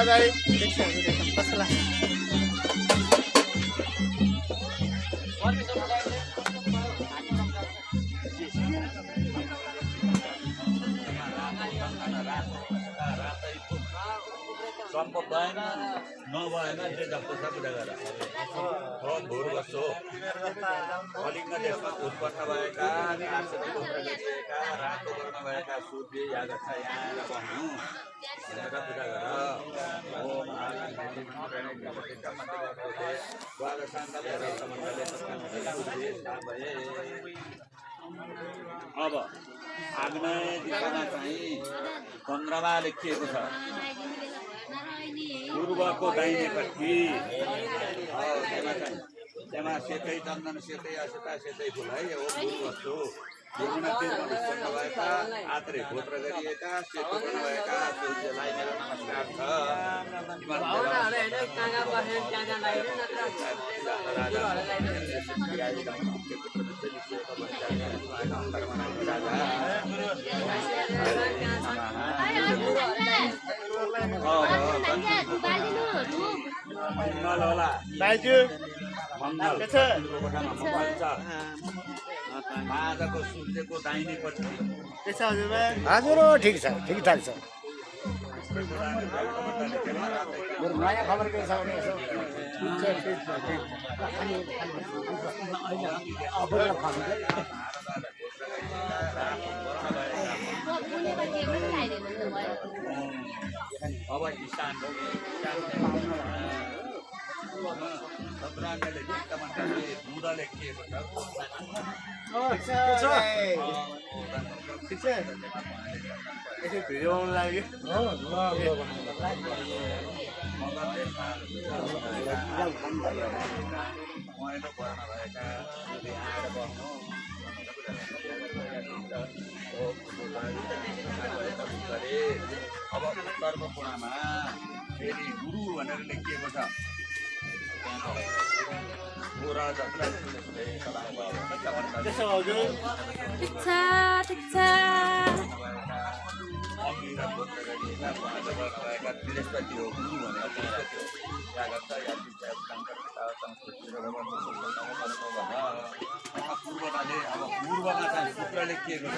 दाइ कस्तो लाग्छ सम्भव भएन नभएन जे जस्तो छ कुरा गर भोर बस्छो कलिङ्ग देशमा उत्पन्न भएका गोत्र गरिएका रातो वर्ण भएका सूर्य यादव छ यहाँ आएर बस्नु भनेर पूजा गर अब आग्नेय दिशामा चाहिँ चन्द्रमा लेखिएको छ पूर्वको दाहिनेपट्टि त्यहाँ सेतै चन्दन सेतै असेता सेतै फुल है हो वस्तु यमुना तीरमा उत्पन्न भएका आत्रे गोत्र गरिएका सेतु वर्ण भएका सूर्यलाई मेरो नमस्कार छ मङ्गल होला दाइजु मङ्गल आजको सूर्यको दाहिनेपट्टि के छ हजुरबा हजुर ठिक छ ठिकठाक छ नयाँ खबर के छ भने यसो अब ईशान सत्राङ्गले दुध लेखिएको छ ठिक छ यसो भिडियो बनाउनु लाग्यो महेन्द्र वर्ण भएका आएर बस्नु अब उत्तरको कुनामा फेरि गुरु भनेर लेखिएको छ त्यसो हजुर ठिक छ ठिक छ बृहस्पति हो गुरु भनेर बृहस्पति हो पूर्वमा चाहिँ अब पूर्वमा चाहिँ सूत्र लेखिएको छ